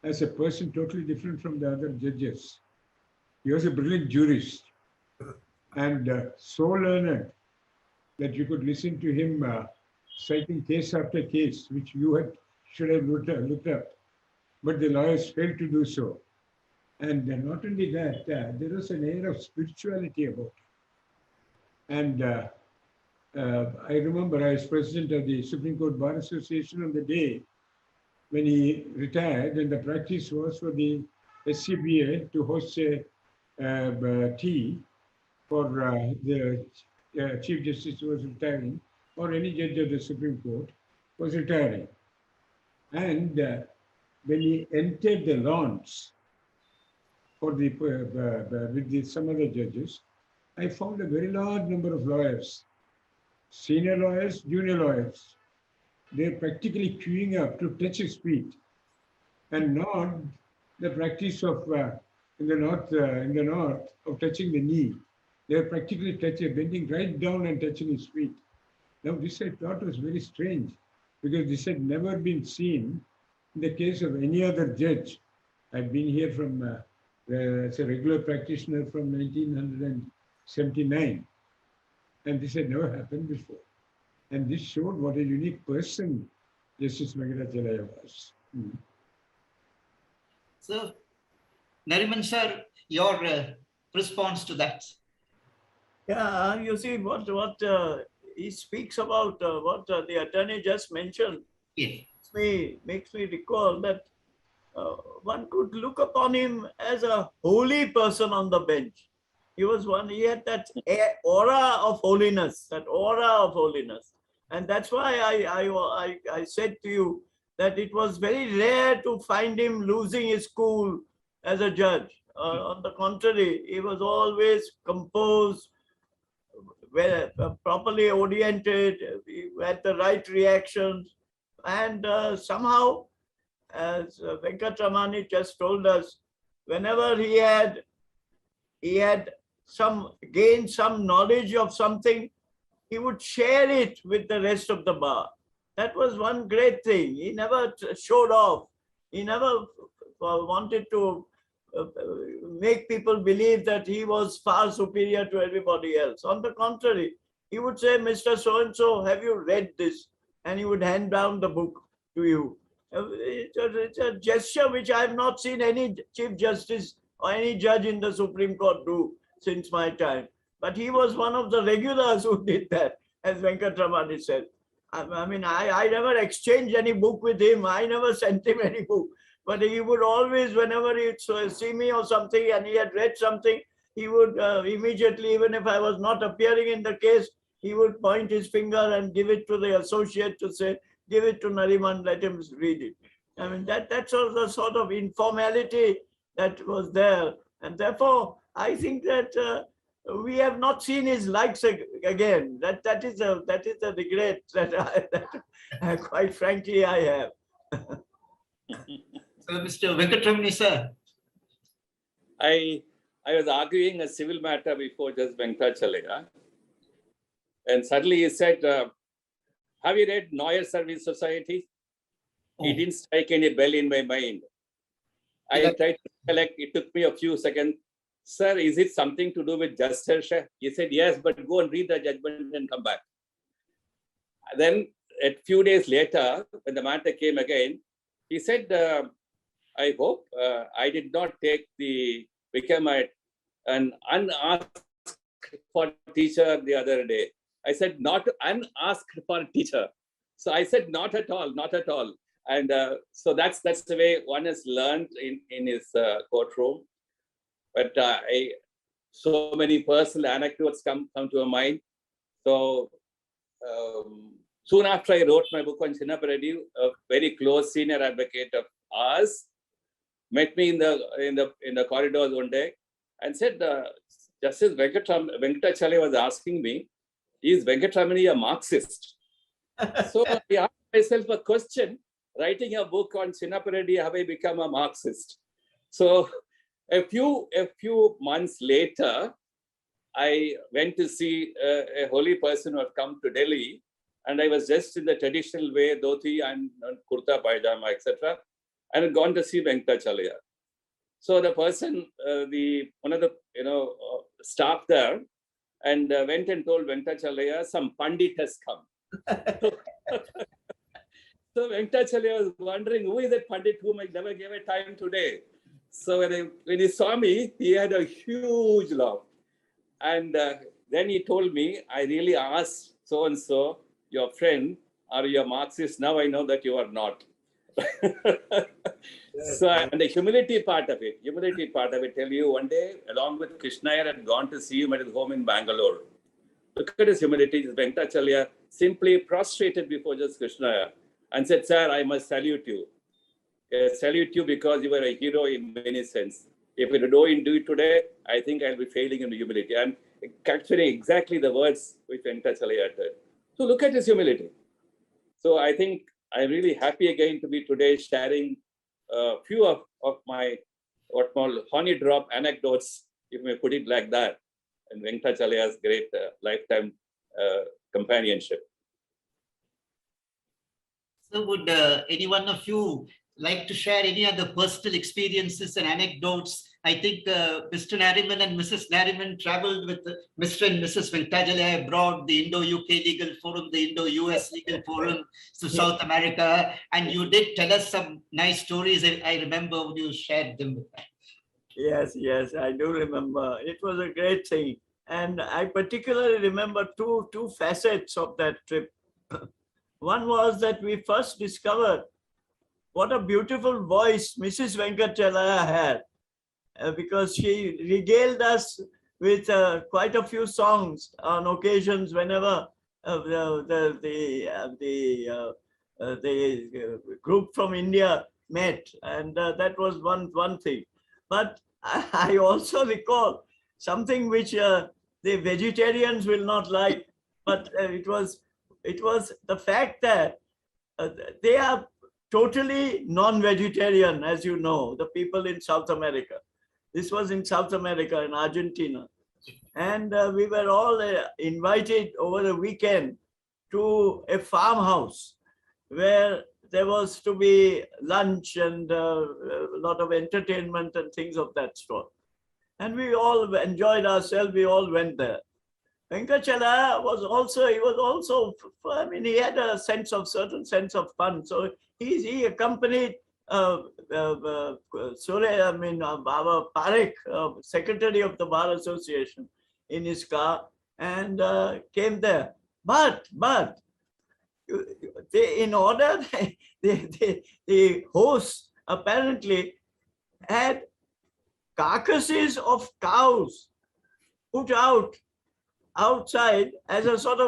as a person totally different from the other judges. He was a brilliant jurist and so learned that you could listen to him citing case after case, which you should have looked up, but the lawyers failed to do so. And not only that, there was an air of spirituality about it. And I remember I was president of the Supreme Court Bar Association on the day when he retired, and the practice was for the SCBA to host a tea for the Chief Justice who was retiring, or any judge of the Supreme Court was retiring. And when he entered the lawns for with some other judges, I found a very large number of lawyers, senior lawyers, junior lawyers. They're practically queuing up to touch his feet, and not the practice of in the north of touching the knee. They're practically bending right down and touching his feet. Now this I thought was very strange, because this had never been seen in the case of any other judge. I've been here from as a regular practitioner from 1979, and this had never happened before. And this showed what a unique person Justice Venkatachaliah was. So, Nariman sir, your response to that? Yeah, you see what he speaks about, what the attorney just mentioned. Yes. Makes me recall that one could look upon him as a holy person on the bench. He had that aura of holiness, And that's why I said to you that it was very rare to find him losing his cool as a judge. On the contrary, he was always composed, properly oriented, he had the right reactions, and somehow, as Venkataramani just told us, whenever he had gained some knowledge of something, he would share it with the rest of the bar. That was one great thing. He never showed off. He never wanted to make people believe that he was far superior to everybody else. On the contrary, he would say, Mr. So-and-so, have you read this? And he would hand down the book to you. It's a gesture which I have not seen any Chief Justice or any judge in the Supreme Court do since my time. But he was one of the regulars who did that, as Venkataramani said. I mean, I never exchanged any book with him. I never sent him any book. But he would always, whenever he'd see me or something and he had read something, he would immediately, even if I was not appearing in the case, he would point his finger and give it to the associate to say, give it to Nariman, let him read it. I mean, that's the sort of informality that was there. And therefore, I think that we have not seen his likes again. That is a regret that quite frankly I have. So, Mr. Venkataramani, sir. I was arguing a civil matter before Judge Venkatachaliah, and suddenly he said, have you read Noyer Service Society? Oh. He didn't strike any bell in my mind. I tried to collect, it took me a few seconds. Sir, is it something to do with justice? He said, yes, but go and read the judgment and come back. Then a few days later, when the matter came again, he said, I hope I did not become an unasked for teacher the other day. I said, not unasked for teacher. So I said, not at all, not at all. And so that's the way one has learned in his courtroom. But so many personal anecdotes come to my mind. So soon after I wrote my book on Chinnapareddy, a very close senior advocate of ours met me in the corridors one day and said, Justice Venkatachaliah was asking me, is Venkataramani a Marxist? So I asked myself a question, writing a book on Chinnapareddy, have I become a Marxist? So a few months later, I went to see a holy person who had come to Delhi, and I was dressed in the traditional way, dhoti and kurta, pajama, etc., and had gone to see Venkatachaliah. So the person, one of the staff there, and went and told Venkatachaliah, some pandit has come. So Venkatachaliah was wondering, who is that pandit whom I never gave a time today? So when he saw me, he had a huge laugh. And then he told me, I really asked so-and-so, your friend, are you a Marxist? Now I know that you are not. So, and the humility part of it, tell you, one day, along with Krishna, I had gone to see him at his home in Bangalore. Look at his humility. Venkatachaliah simply prostrated before just Krishna and said, sir, I must salute you. Salute you because you were a hero in many sense. If you don't do it today, I think I'll be failing in humility. And capturing exactly the words which Venkatachaliah uttered. So look at his humility. So I think I'm really happy again to be today sharing a few of my what called honey drop anecdotes, if you may put it like that, and Venkatachaliah's great lifetime companionship. So would any one of you like to share any other personal experiences and anecdotes? I think Mr. Nariman and Mrs. Nariman traveled with Mr. and Mrs. Venkatachaliah abroad, the Indo-UK Legal Forum, the Indo-US Legal Forum to South America. And you did tell us some nice stories. I remember when you shared them with us. Yes, I do remember. It was a great thing. And I particularly remember two facets of that trip. One was that we first discovered what a beautiful voice Mrs. Venkatachaliah had. Because she regaled us with quite a few songs on occasions whenever the group from India met, and that was one thing. But I also recall something which the vegetarians will not like, but it was the fact that they are totally non-vegetarian, as you know, the people in South America. This was in South America, in Argentina. And we were all invited over the weekend to a farmhouse where there was to be lunch and a lot of entertainment and things of that sort. And we all enjoyed ourselves. We all went there. Venkatachaliah was also, I mean, he had a certain sense of fun. So he accompanied our Parekh, secretary of the Bar Association, in his car and came there. But the hosts apparently had carcasses of cows put outside as a sort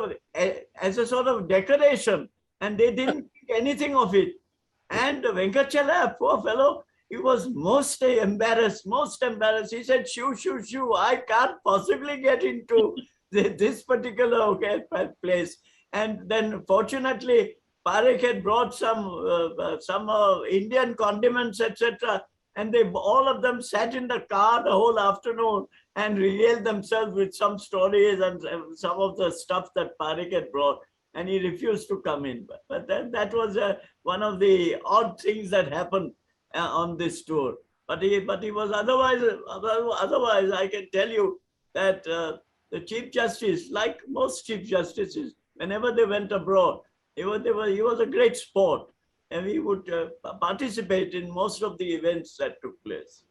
of decoration, and they didn't think anything of it. And Venkatachaliah, poor fellow, he was most embarrassed. He said, shoo, I can't possibly get into this particular place. And then fortunately, Parekh had brought some Indian condiments, etc. And all of them sat in the car the whole afternoon and regaled themselves with some stories and some of the stuff that Parekh had brought. And he refused to come in. But that was one of the odd things that happened on this tour. But he was otherwise, I can tell you that the Chief Justice, like most Chief Justices, whenever they went abroad, he was a great sport. And he would participate in most of the events that took place.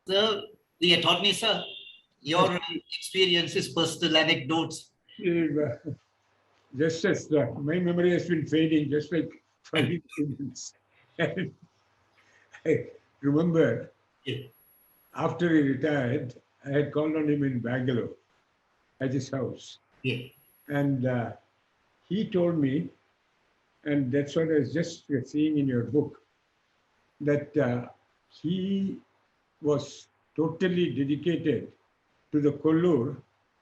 So, the attorney, sir, your experiences, personal anecdotes. Just as my memory has been fading, just like Fali students. And I remember after he retired, I had called on him in Bangalore at his house. Yeah. And he told me, and that's what I was just seeing in your book, that he was totally dedicated to the Kollur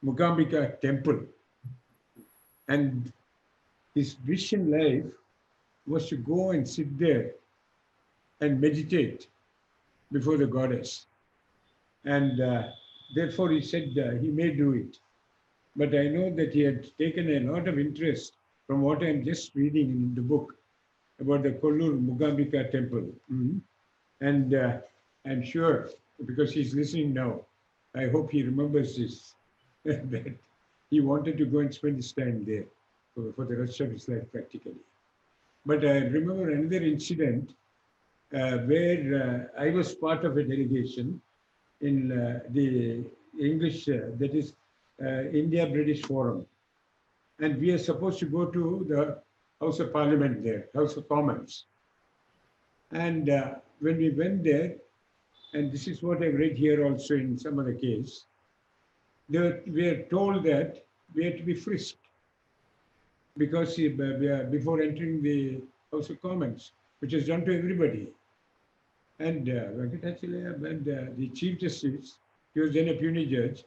Mugambika temple. And his wish in life was to go and sit there and meditate before the goddess. And therefore he said he may do it. But I know that he had taken a lot of interest from what I'm just reading in the book about the Kollur Mugambika temple. And I'm sure, because he's listening now, I hope he remembers this, that he wanted to go and spend his time there for the rest of his life practically. But I remember another incident where I was part of a delegation in the English, that is India-British Forum. And we are supposed to go to the House of Parliament there, House of Commons. And when we went there, and this is what I've read here also in some other case, we are told that we had to be frisked because before entering the House of Commons, which is done to everybody. And Venkatachaliah and the Chief Justice, he was then a puisne judge,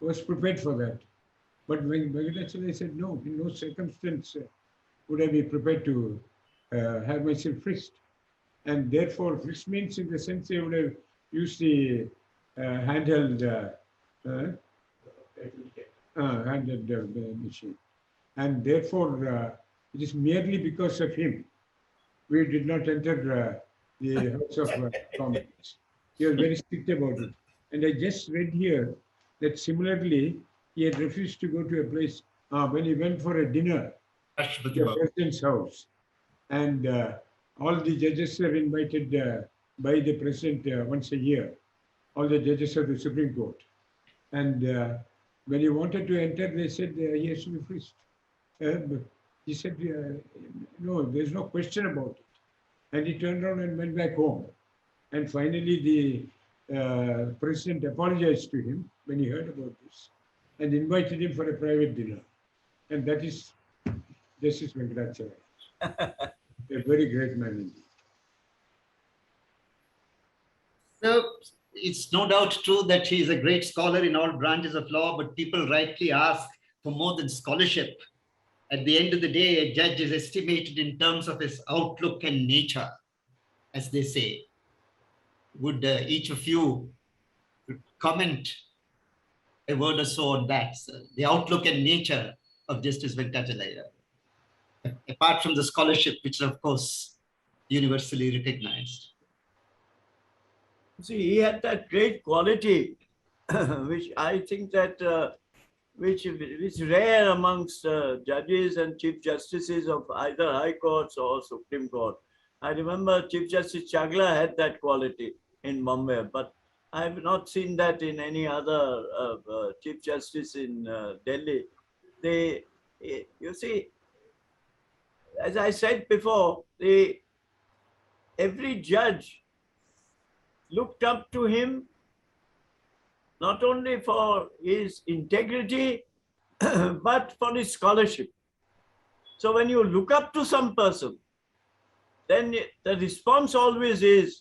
was prepared for that. But when Venkatachaliah said, no, in no circumstance would I be prepared to have myself frisked. And therefore, frisk means in the sense they would have used the handheld machine. And therefore, it is merely because of him we did not enter the House of Commons. He was very strict about it. And I just read here that similarly, he had refused to go to a place when he went for a dinner at the president's house. And all the judges are invited by the president once a year, all the judges of the Supreme Court. And when he wanted to enter, they said he has to be frisked. He said, no, there's no question about it. And he turned around and went back home. And finally, the president apologized to him when he heard about this and invited him for a private dinner. And that is Justice Venkatachaliah, a very great man indeed. So it's no doubt true that he is a great scholar in all branches of law, but people rightly ask for more than scholarship. At the end of the day, a judge is estimated in terms of his outlook and nature, as they say. Would each of you comment a word or so on that, sir? The outlook and nature of Justice Venkatachaliah, apart from the scholarship, which is, of course, universally recognized. See, he had that great quality which I think that which is rare amongst judges and chief justices of either high courts or Supreme Court. I remember Chief Justice Chagla had that quality in Bombay, but I have not seen that in any other chief justice in Delhi. You see, as I said before, every judge looked up to him not only for his integrity, but for his scholarship. So when you look up to some person, then the response always is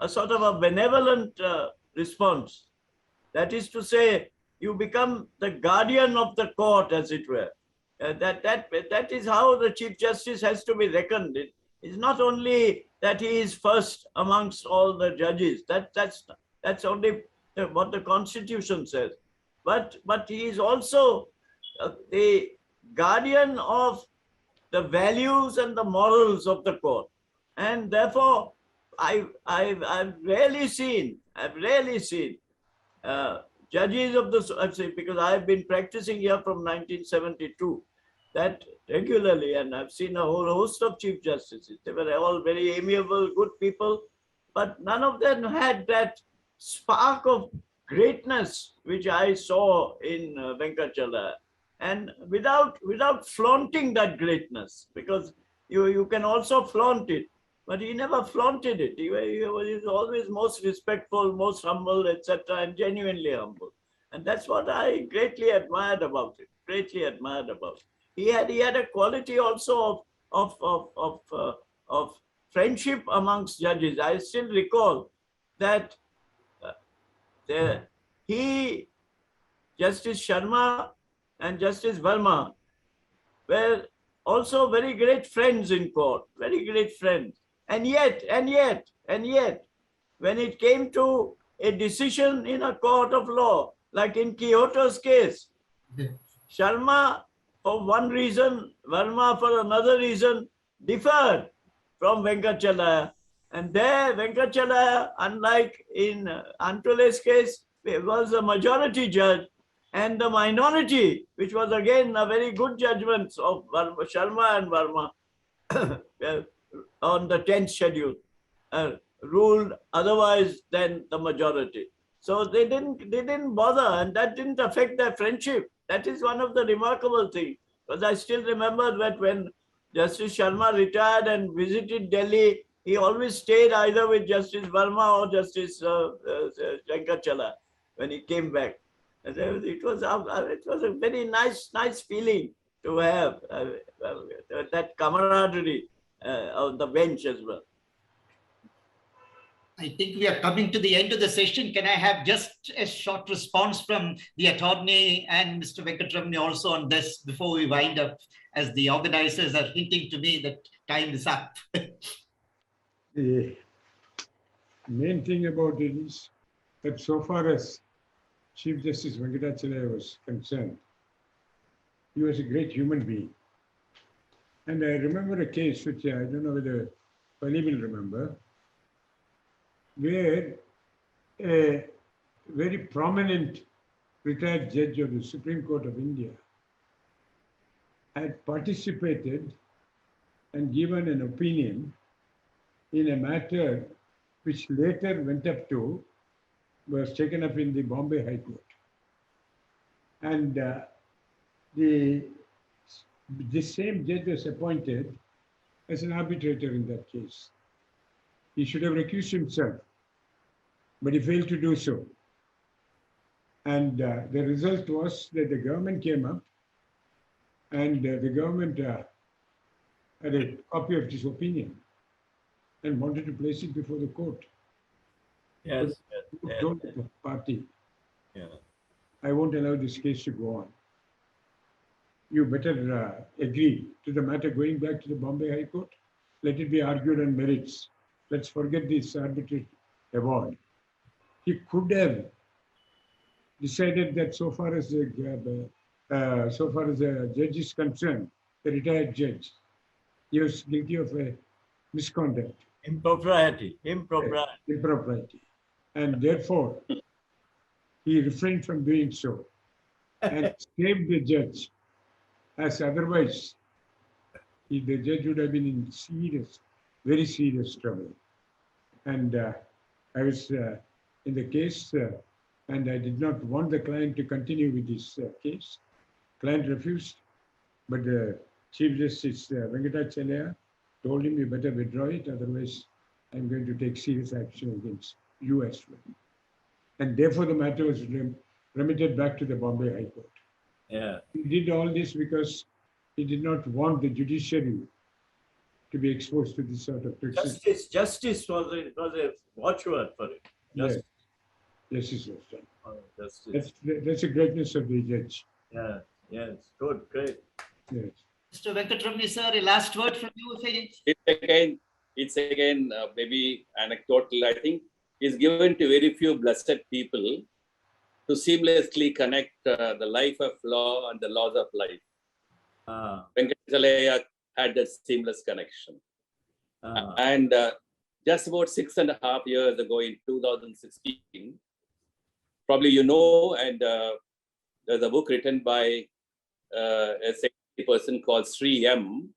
a sort of a benevolent response. That is to say, you become the guardian of the court, as it were. That is how the Chief Justice has to be reckoned. It's not only that he is first amongst all the judges. That's only what the Constitution says. But he is also the guardian of the values and the morals of the court. And therefore, I've rarely seen judges of the, because I've been practicing here from 1972, that regularly, and I've seen a whole host of chief justices. They were all very amiable, good people, but none of them had that spark of greatness which I saw in Venkatachaliah, and without flaunting that greatness, because you can also flaunt it, but he never flaunted it. He was always most respectful, most humble, etc., and genuinely humble. And that's what I greatly admired about it. Greatly admired about it. He had a quality also of friendship amongst judges. I still recall that Justice Sharma and Justice Verma were also very great friends in court, very great friends. And yet, when it came to a decision in a court of law, like in Kyoto's case, Sharma for one reason, Verma for another reason, differed from Venkatachaliah. And there, Venkatachaliah, unlike in Antole's case, was a majority judge, and the minority, which was again a very good judgment of Sharma and Verma on the 10th schedule, ruled otherwise than the majority. So they didn't bother, and that didn't affect their friendship. That is one of the remarkable things, because I still remember that when Justice Sharma retired and visited Delhi, he always stayed either with Justice Verma or Justice Venkatachaliah when he came back. And it was a very nice feeling to have that camaraderie on the bench as well. I think we are coming to the end of the session. Can I have just a short response from the attorney and Mr. Venkataramani also on this before we wind up, as the organizers are hinting to me that time is up. The main thing about it is that so far as Chief Justice Venkatachaliah was concerned, he was a great human being. And I remember a case which I don't know whether Fali will remember, where a very prominent retired judge of the Supreme Court of India had participated and given an opinion in a matter which later was taken up in the Bombay High Court. And this same judge was appointed as an arbitrator in that case. He should have recused himself, but he failed to do so. And the result was that the government came up, and the government had a copy of this opinion and wanted to place it before the court. Yes. But told the party, Yeah. I won't allow this case to go on. You better agree to the matter going back to the Bombay High Court. Let it be argued on merits. Let's forget this arbitrary award. He could have decided that so far as the judge is concerned, the retired judge, he was guilty of a misconduct. Impropriety. And therefore, he refrained from doing so and saved the judge, as otherwise the judge would have been in serious, very serious trouble. And I was in the case and I did not want the client to continue with this case. Client refused, but the Chief Justice Venkatachaliah told him, you better withdraw it, otherwise I'm going to take serious action against you as well. And therefore the matter was remitted back to the Bombay High Court. Yeah. He did all this because he did not want the judiciary to be exposed to this sort of toxicity. Justice was a watchword for it. Justice. Yes, yes, yes. Justice. That's the greatness of the judge. Yeah, yes, good, great. Yes. Mr. Venkataramani, sir, a last word from you. It's again maybe anecdotal. I think it's given to very few blessed people to seamlessly connect the life of law and the laws of life. Venkatachaliah had that seamless connection. And just about 6.5 years ago in 2016, probably you know, and there's a book written by a person called Sri M,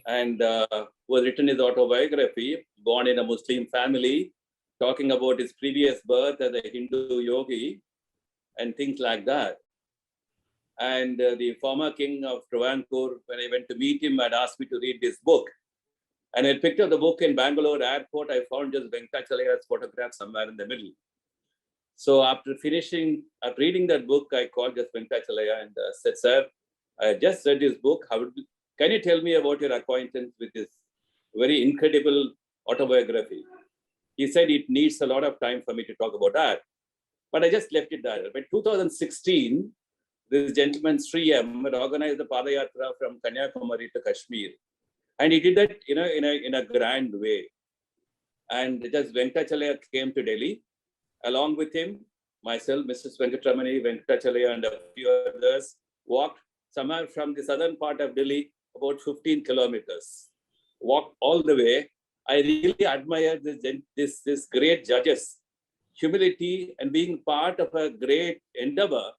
and was written his autobiography, born in a Muslim family, talking about his previous birth as a Hindu yogi and things like that. And the former king of Travancore, when I went to meet him, had asked me to read this book. And I picked up the book in Bangalore airport. I found just Venkatachalaiah's photograph somewhere in the middle. So after reading that book, I called just Venkatachaliah and said, sir, I just read this book. Can you tell me about your acquaintance with this very incredible autobiography? He said it needs a lot of time for me to talk about that. But I just left it there. But 2016, this gentleman, Sri M, had organized the Padayatra from Kanyakumari to Kashmir. And he did that in a grand way. And just Venkatachaliah came to Delhi. Along with him, myself, Mrs. Venkataramani, Venkatachaliah, and a few others walked somewhere from the southern part of Delhi, about 15 kilometers. Walked all the way. I really admire this great judge's humility and being part of a great endeavor,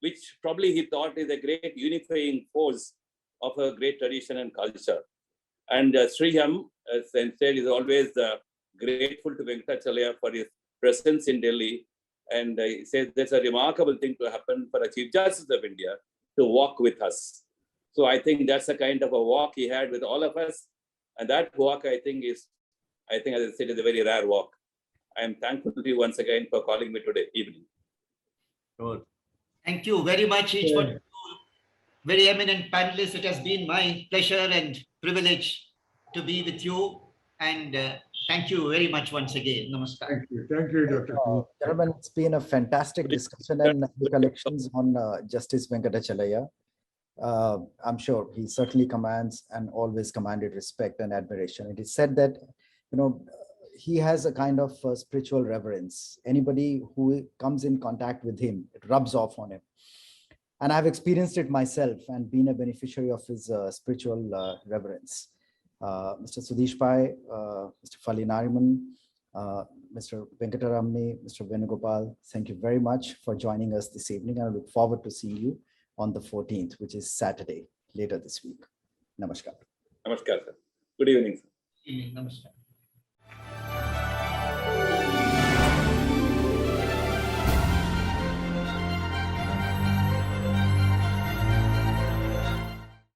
which probably he thought is a great unifying force of a great tradition and culture. And Sri M, as I said, is always grateful to Venkatachaliah for his presence in Delhi. And he says that's a remarkable thing to happen for a Chief Justice of India to walk with us. So I think that's the kind of a walk he had with all of us. And that walk, I think, as I said, is a very rare walk. I am thankful to you once again for calling me today evening. Good. Thank you very much, each one of you, very eminent panelists. It has been my pleasure and privilege to be with you. And thank you very much once again. Namaskar. Thank you, Dr. Gentlemen, it's been a fantastic discussion and recollections on Justice Venkatachaliah. I'm sure he certainly commands and always commanded respect and admiration. It is said that, he has a kind of spiritual reverence. Anybody who comes in contact with him, it rubs off on him. And I've experienced it myself and been a beneficiary of his spiritual reverence. Mr. Sudhish Pai, Mr. Fali Nariman, Mr. Venkataramani, Mr. Venugopal, thank you very much for joining us this evening. I look forward to seeing you on the 14th, which is Saturday, later this week. Namaskar. Namaskar, sir. Good evening, sir. Namaskar.